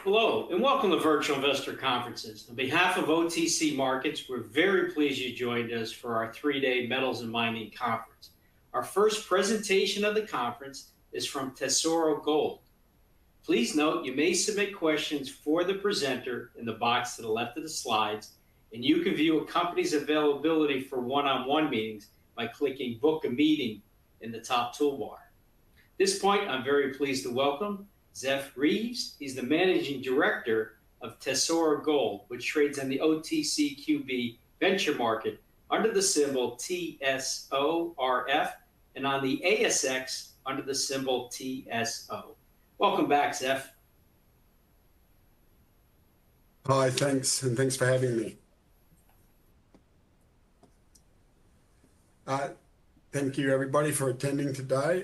Hello, and welcome to Virtual Investor Conferences. On behalf of OTC Markets, we're very pleased you joined us for our three-day Metals and Mining Conference. Our first presentation of the conference is from Tesoro Gold. Please note you may submit questions for the presenter in the box to the left of the slides, and you can view a company's availability for one-on-one meetings by clicking Book a Meeting in the top toolbar. At this point, I'm very pleased to welcome Zeph Reeves. He's the Managing Director of Tesoro Gold, which trades on the OTCQB venture market under the symbol TSORF and on the ASX under the symbol TSO. Welcome back, Zeph. Hi, thanks, and thanks for having me. Thank you, everybody, for attending today.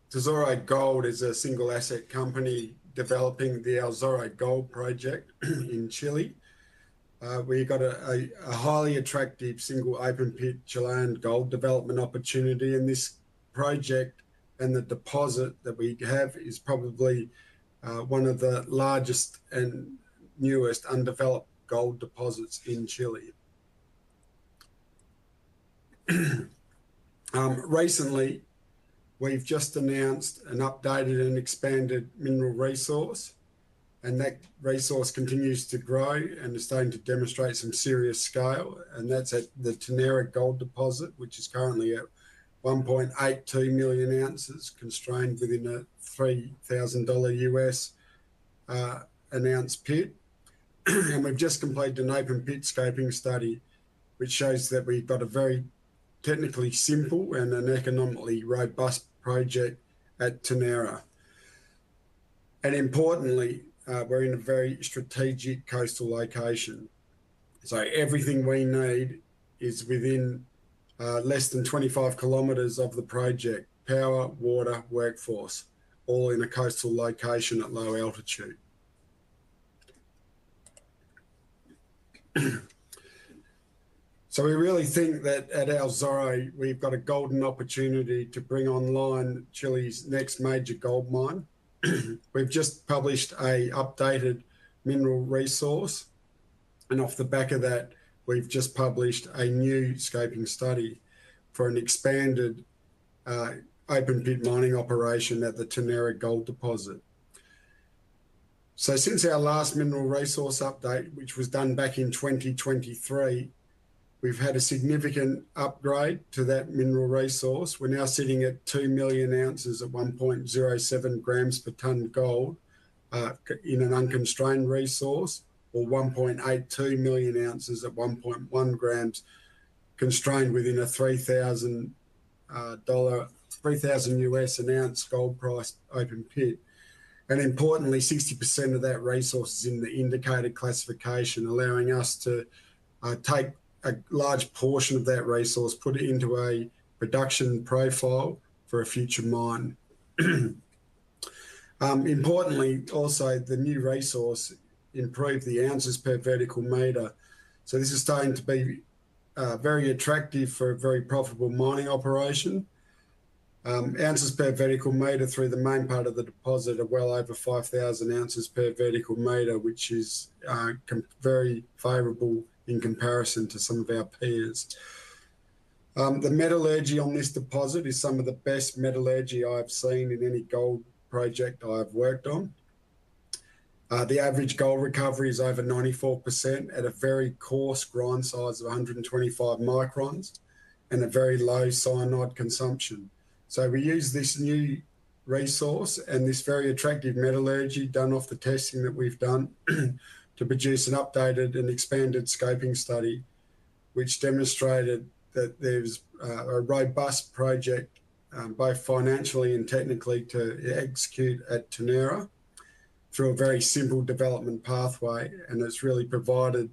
Tesoro Gold is a single asset company developing the Tesoro Gold project in Chile. We got a highly attractive single open pit Chilean gold development opportunity in this project, and the deposit that we have is probably one of the largest and newest undeveloped gold deposits in Chile. Recently, we've just announced an updated and expanded mineral resource, and that resource continues to grow and is starting to demonstrate some serious scale, and that's at the Tenera gold deposit, which is currently at 1.82 million ounces, constrained within a $3,000 US an ounce pit. And we've just completed an open pit scoping study, which shows that we've got a very technically simple and an economically robust project at Tenera. And importantly, we're in a very strategic coastal location. So everything we need is within less than 25 kilometres of the project: power, water, workforce, all in a coastal location at low altitude. So we really think that at Tesoro, we've got a golden opportunity to bring online Chile's next major gold mine. We've just published a updated mineral resource, and off the back of that, we've just published a new scoping study for an expanded open pit mining operation at the Tenera gold deposit. So since our last mineral resource update, which was done back in 2023, we've had a significant upgrade to that mineral resource. We're now sitting at 2 million ounces at 1.07 grams per tonne gold in an unconstrained resource, or 1.82 million ounces at 1.1 grams constrained within a $3,000 US an ounce gold price open pit. And importantly, 60% of that resource is in the indicated classification, allowing us to take a large portion of that resource, put it into a production profile for a future mine. Importantly, also, the new resource improved the ounces per vertical metre. So this is starting to be very attractive for a very profitable mining operation. Ounces per vertical metre through the main part of the deposit are well over 5,000 ounces per vertical metre, which is very favourable in comparison to some of our peers. The metallurgy on this deposit is some of the best metallurgy I've seen in any gold project I've worked on. The average gold recovery is over 94% at a very coarse grind size of 125 microns and a very low cyanide consumption. So we use this new resource and this very attractive metallurgy done off the testing that we've done to produce an updated and expanded scoping study, which demonstrated that there's a robust project, both financially and technically, to execute at Tenera through a very simple development pathway. And it's really provided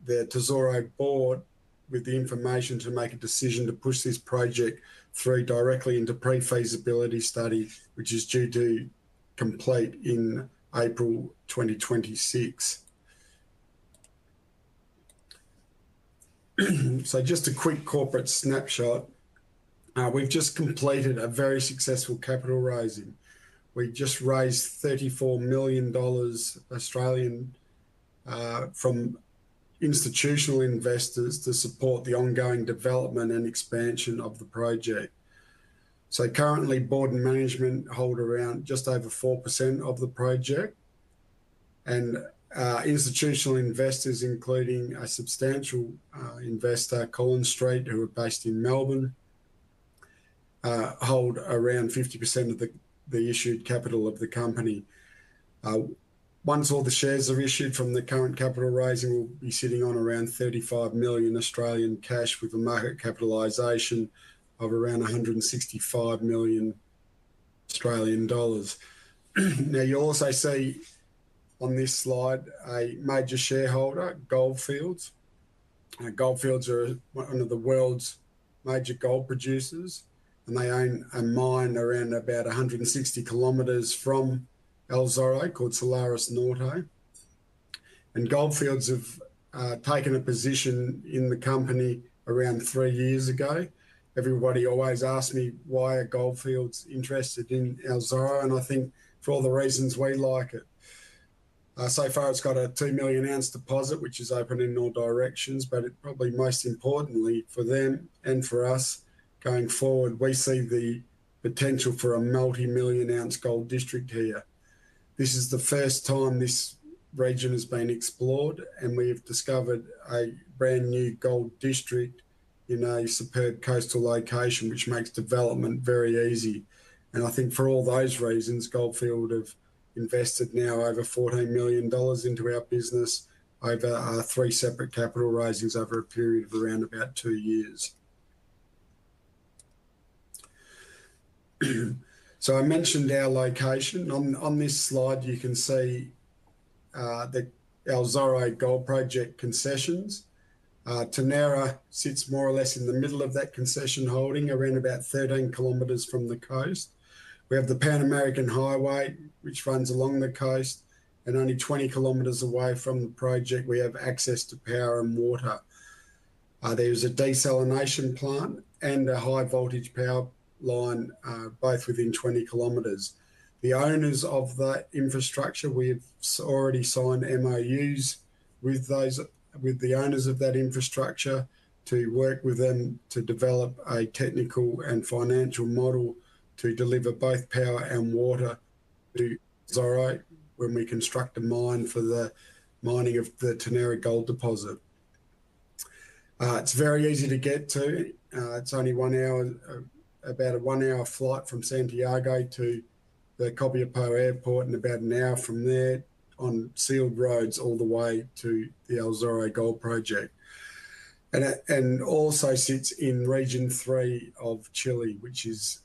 the Tesoro board with the information to make a decision to push this project through directly into pre-feasibility study, which is due to complete in April 2026. So just a quick corporate snapshot. We've just completed a very successful capital raising. we just raised $34 million Australian from institutional investors to support the ongoing development and expansion of the project. So currently board and management hold around just over 4% of the project, and institutional investors, including a substantial investor, Collins Street, who are based in Melbourne, hold around 50% of the issued capital of the company. Once all the shares are issued from the current capital raising, we'll be sitting on around 35 million Australian cash with a market capitalisation of around 165 million Australian dollars. Now, you'll also see on this slide a major shareholder, Goldfields. Goldfields are one of the world's major gold producers, and they own a mine around about 160 kilometres from El Zorro called Solaris Norte. And Goldfields have taken a position in the company around 3 years ago. Everybody always asks me why are Goldfields interested in El Zorro, and I think for all the reasons we like it. So far, it's got a 2 million ounce deposit, which is open in all directions, but it probably most importantly for them and for us going forward, we see the potential for a multi-million ounce gold district here. This is the first time this region has been explored, and we have discovered a brand new gold district in a superb coastal location, which makes development very easy. And I think for all those reasons, Goldfield have invested now over $14 million into our business over 3 separate capital raisings over a period of around about 2 years. So I mentioned our location. On this slide, you can see the El Zorro Gold Project concessions. Tenera sits more or less in the middle of that concession holding, around about 13 kilometres from the coast. We have the Pan American Highway, which runs along the coast, and only 20 kilometres away from the project, we have access to power and water. There's a desalination plant and a high voltage power line, both within 20 kilometres. The owners of that infrastructure, we have already signed MOUs with the owners of that infrastructure to work with them to develop a technical and financial model to deliver both power and water to Zorro when we construct a mine for the mining of the Tenera gold deposit. It's very easy to get to. It's only 1 hour, about a 1 hour flight from Santiago to the Copiapó airport, and about an hour from there on sealed roads all the way to the El Zorro Gold Project. And also sits in Region 3 of Chile, which is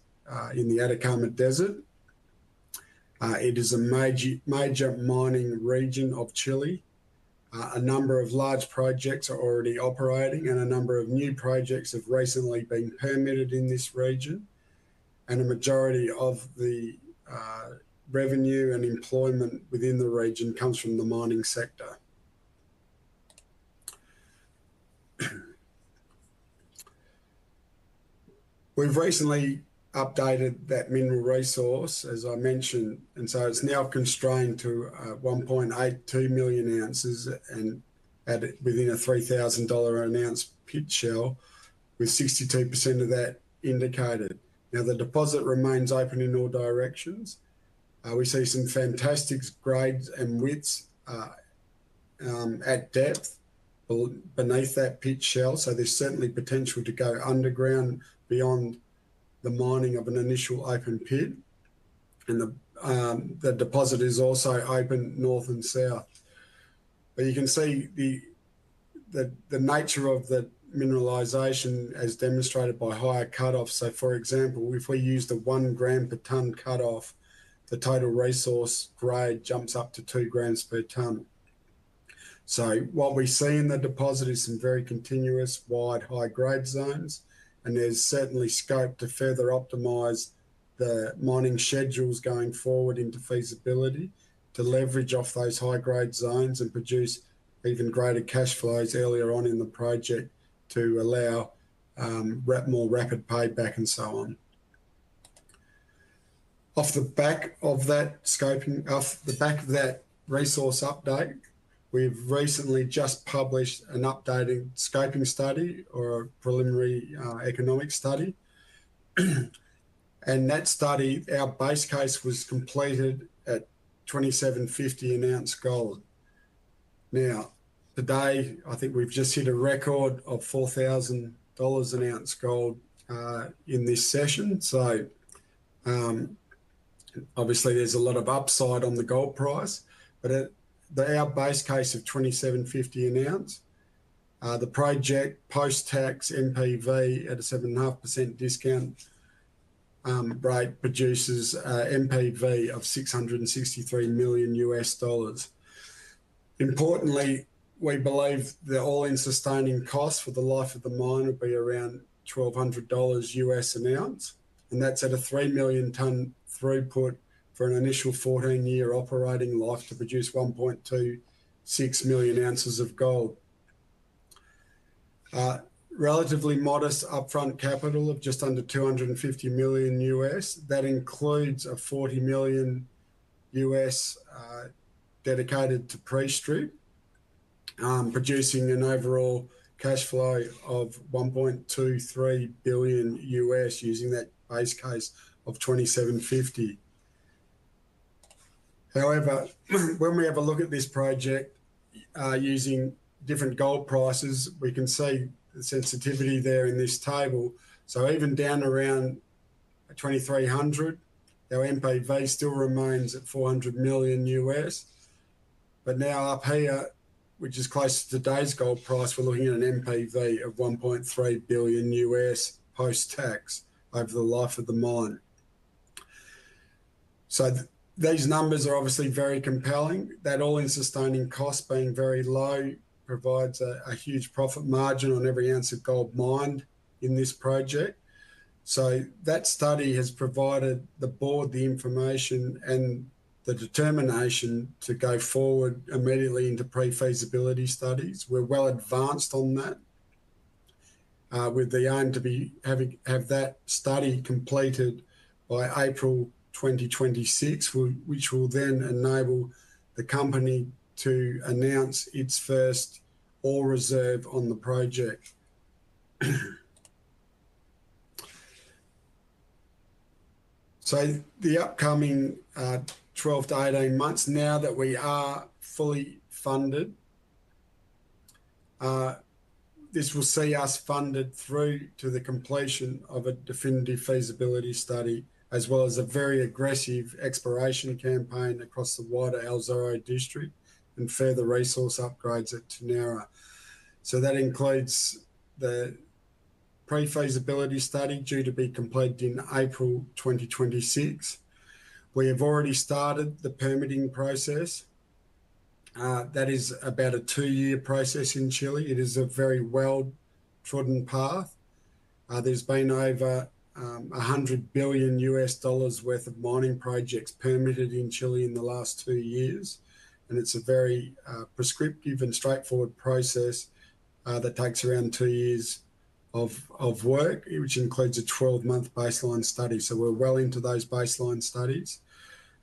in the Atacama Desert. It is a major mining region of Chile. A number of large projects are already operating, and a number of new projects have recently been permitted in this region. And a majority of the revenue and employment within the region comes from the mining sector. We've recently updated that mineral resource, as I mentioned, and so it's now constrained to 1.82 million ounces and within a $3,000 an ounce pit shell, with 62% of that indicated. Now, the deposit remains open in all directions. We see some fantastic grades and widths at depth beneath that pit shell, so there's certainly potential to go underground beyond the mining of an initial open pit. And the deposit is also open north and south. But you can see the nature of the mineralisation as demonstrated by higher cutoffs. So, for example, if we use the 1 gram per tonne cutoff, the total resource grade jumps up to 2 grams per tonne. So what we see in the deposit is some very continuous, wide, high-grade zones, and there's certainly scope to further optimise the mining schedules going forward into feasibility to leverage off those high-grade zones and produce even greater cash flows earlier on in the project to allow more rapid payback and so on. Off the back of that scoping, off the back of that resource update, we've recently just published an updated scoping study or a preliminary economic study. And that study, our base case was completed at $2,750 an ounce gold. Now, today, I think we've just hit a record of $4,000 an ounce gold in this session. So obviously there's a lot of upside on the gold price, but our base case of $2,750 an ounce, the project post-tax NPV at a 7.5% discount rate produces NPV of $663 million US. Importantly, we believe the all-in sustaining cost for the life of the mine will be around $1,200 US an ounce, and that's at a 3 million tonne throughput for an initial 14-year operating life to produce 1.26 million ounces of gold. Relatively modest upfront capital of just under $250 million US. That includes a $40 million US dedicated to pre-strip, producing an overall cash flow of $1.23 billion US using that base case of $2,750. However, when we have a look at this project using different gold prices, we can see the sensitivity there in this table. So even down around 2,300, our NPV still remains at $400 million US. But now up here, which is close to today's gold price, we're looking at an NPV of $1.3 billion US post-tax over the life of the mine. So these numbers are obviously very compelling. That all-in sustaining cost being very low provides a huge profit margin on every ounce of gold mined in this project. So that study has provided the board the information and the determination to go forward immediately into pre-feasibility studies. We're well advanced on that, with the aim to have that study completed by April 2026, which will then enable the company to announce its first ore reserve on the project. So the upcoming 12 to 18 months, now that we are fully funded, this will see us funded through to the completion of a definitive feasibility study, as well as a very aggressive exploration campaign across the wider El Zorro district and further resource upgrades at Tenera. So that includes the pre-feasibility study due to be completed in April 2026. We have already started the permitting process. That is about a 2-year process in Chile. It is a very well-trodden path. There's been over $100 billion US worth of mining projects permitted in Chile in the last 2 years. And it's a very prescriptive and straightforward process that takes around 2 years of work, which includes a 12-month baseline study. So we're well into those baseline studies.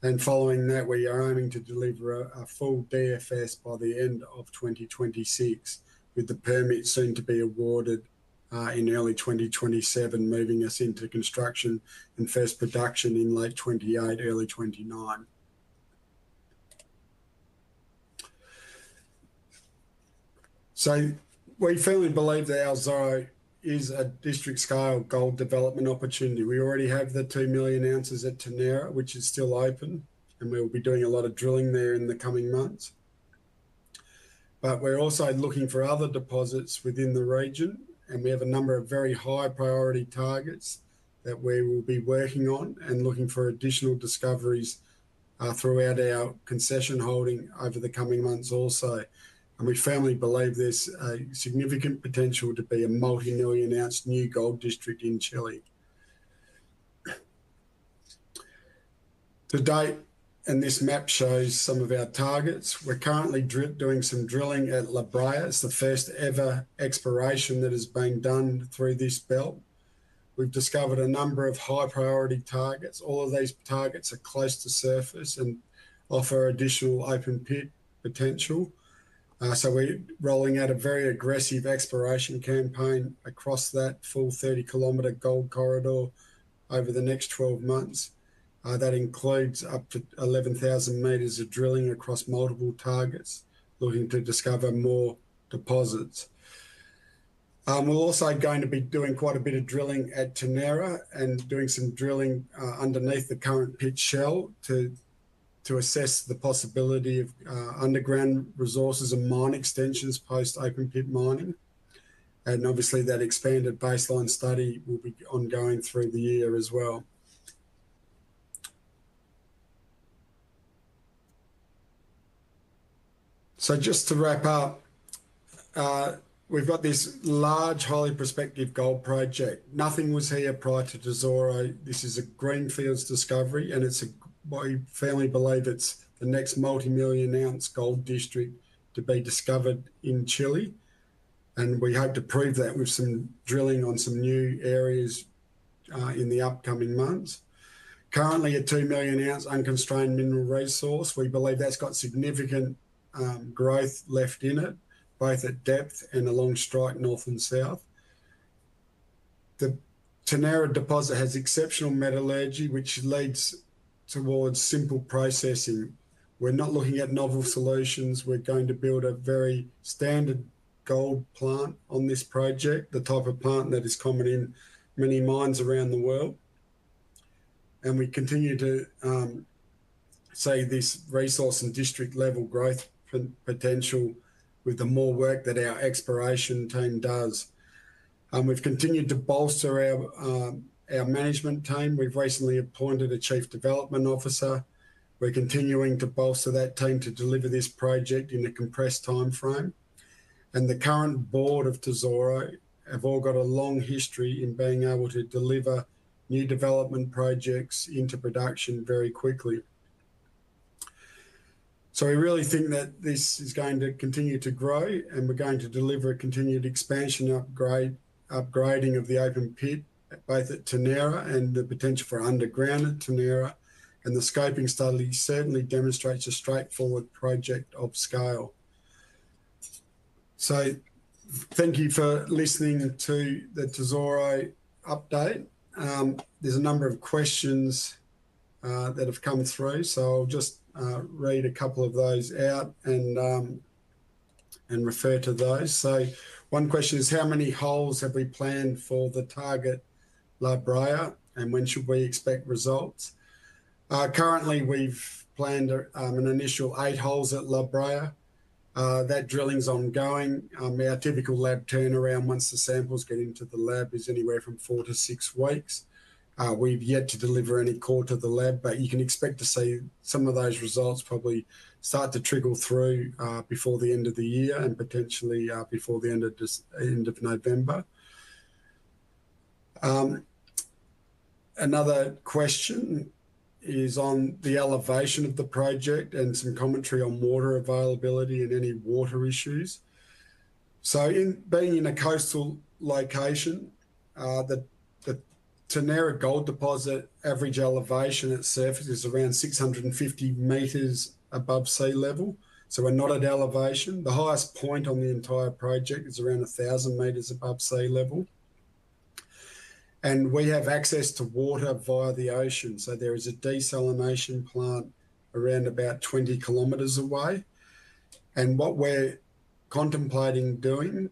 And following that, we are aiming to deliver a full DFS by the end of 2026, with the permit soon to be awarded in early 2027, moving us into construction and first production in late 28, early 29. So we firmly believe that El Zorro is a district scale gold development opportunity. We already have the 2 million ounces at Tenera, which is still open, and we'll be doing a lot of drilling there in the coming months. But we're also looking for other deposits within the region, and we have a number of very high priority targets that we will be working on and looking for additional discoveries throughout our concession holding over the coming months also. And we firmly believe there's a significant potential to be a multi-million ounce new gold district in Chile. To date, and this map shows some of our targets, we're currently doing some drilling at La Brea. It's the first ever exploration that has been done through this belt. We've discovered a number of high priority targets. All of these targets are close to surface and offer additional open pit potential. So we're rolling out a very aggressive exploration campaign across that full 30-kilometre gold corridor over the next 12 months. That includes up to 11,000 metres of drilling across multiple targets, looking to discover more deposits. We're also going to be doing quite a bit of drilling at Tenera and doing some drilling underneath the current pit shell to assess the possibility of underground resources and mine extensions post open pit mining. And obviously that expanded baseline study will be ongoing through the year as well. So just to wrap up, we've got this large, highly prospective gold project. Nothing was here prior to Tesoro. This is a greenfields discovery, and I firmly believe it's the next multi-million ounce gold district to be discovered in Chile. And we hope to prove that with some drilling on some new areas in the upcoming months. Currently a 2 million ounce unconstrained mineral resource. We believe that's got significant growth left in it, both at depth and along strike north and south. The Tenera deposit has exceptional metallurgy, which leads towards simple processing. We're not looking at novel solutions. We're going to build a very standard gold plant on this project, the type of plant that is common in many mines around the world. And we continue to see this resource and district level growth potential with the more work that our exploration team does. We've continued to bolster our management team. We've recently appointed a Chief Development Officer. We're continuing to bolster that team to deliver this project in a compressed time frame. And the current board of Tesoro have all got a long history in being able to deliver new development projects into production very quickly. So we really think that this is going to continue to grow, and we're going to deliver a continued expansion upgrading of the open pit, both at Tenera and the potential for underground at Tenera. And the scoping study certainly demonstrates a straightforward project of scale. So thank you for listening to the Tesoro update. There's a number of questions that have come through, so I'll just read a couple of those out and refer to those. So one question is, how many holes have we planned for the target La Brea, and when should we expect results? Currently, we've planned an initial 8 holes at La Brea. That drilling's ongoing. Our typical lab turnaround once the samples get into the lab is anywhere from 4 to 6 weeks. We've yet to deliver any core to the lab, but you can expect to see some of those results probably start to trickle through before the end of the year, and potentially before the end of November. Another question is on the elevation of the project and some commentary on water availability and any water issues. So being in a coastal location, the Tenera gold deposit average elevation at surface is around 650 metres above sea level. So we're not at elevation. The highest point on the entire project is around 1,000 metres above sea level. And we have access to water via the ocean. So there is a desalination plant around about 20 kilometres away. And what we're contemplating doing,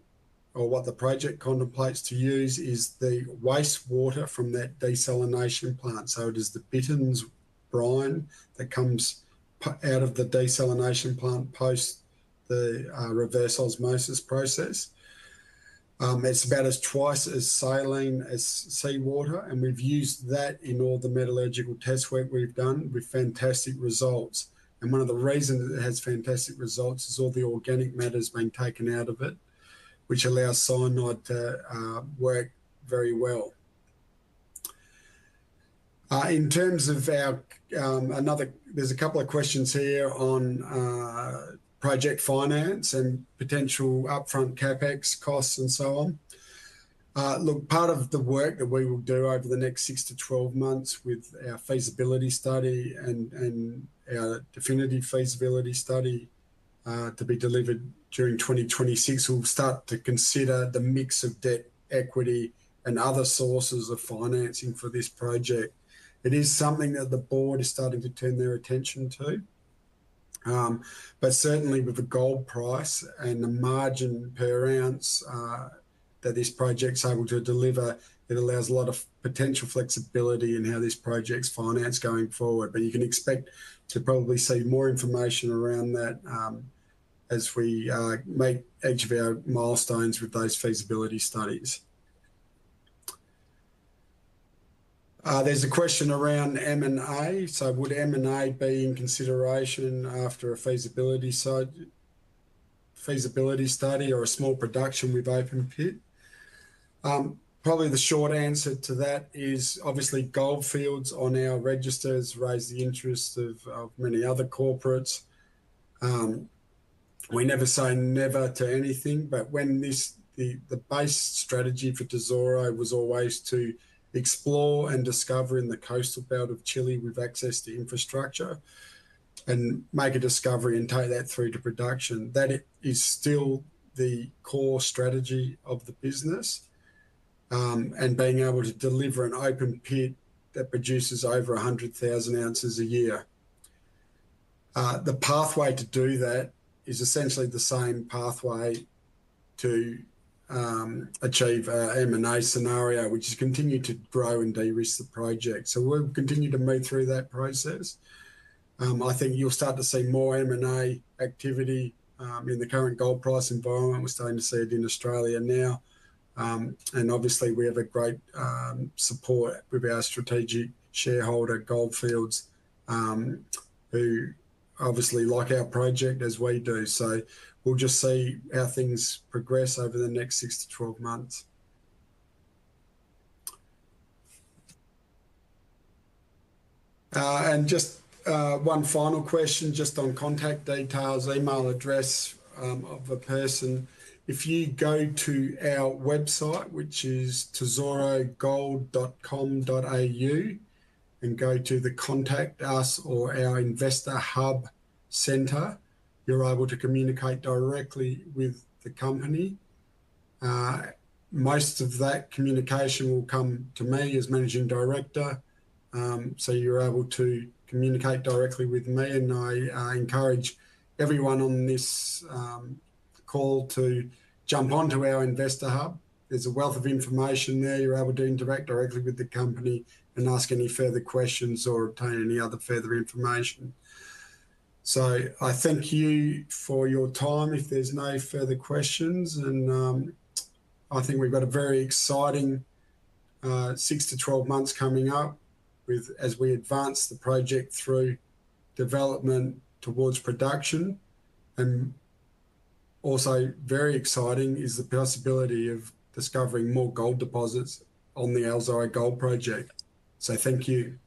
or what the project contemplates to use, is the wastewater from that desalination plant. So it is the Bitterns brine that comes out of the desalination plant post the reverse osmosis process. It's about twice as saline as seawater, and we've used that in all the metallurgical test work we've done with fantastic results. And one of the reasons it has fantastic results is all the organic matter has been taken out of it, which allows cyanide to work very well. In terms of our, there's a couple of questions here on project finance and potential upfront capex costs and so on. Look, part of the work that we will do over the next 6 to 12 months with our feasibility study and our definitive feasibility study to be delivered during 2026, we'll start to consider the mix of debt, equity, and other sources of financing for this project. It is something that the board is starting to turn their attention to. But certainly with the gold price and the margin per ounce that this project's able to deliver, it allows a lot of potential flexibility in how this project's financed going forward. But you can expect to probably see more information around that as we make each of our milestones with those feasibility studies. There's a question around M&A. So would M&A be in consideration after a feasibility study or a small production with open pit? Probably the short answer to that is obviously Goldfields on our registers raise the interest of many other corporates. We never say never to anything, but when the base strategy for Tesoro was always to explore and discover in the coastal belt of Chile with access to infrastructure and make a discovery and take that through to production. That is still the core strategy of the business, and being able to deliver an open pit that produces over 100,000 ounces a year. The pathway to do that is essentially the same pathway to achieve our M&A scenario, which is continue to grow and de-risk the project. So we'll continue to move through that process. I think you'll start to see more M&A activity in the current gold price environment. We're starting to see it in Australia now. And obviously we have a great support with our strategic shareholder Goldfields, who obviously like our project as we do. So we'll just see how things progress over the next 6 to 12 months. And just one final question, just on contact details, email address of a person. If you go to our website, which is tesorogold.com.au, and go to the Contact Us or our Investor Hub Centre, you're able to communicate directly with the company. Most of that communication will come to me as Managing Director, so you're able to communicate directly with me, and I encourage everyone on this call to jump onto our Investor Hub. There's a wealth of information there. You're able to interact directly with the company and ask any further questions or obtain any other further information. So I thank you for your time if there's no further questions. And I think we've got a very exciting 6 to 12 months coming up as we advance the project through development towards production. And also very exciting is the possibility of discovering more gold deposits on the Alzai Gold Project. So thank you.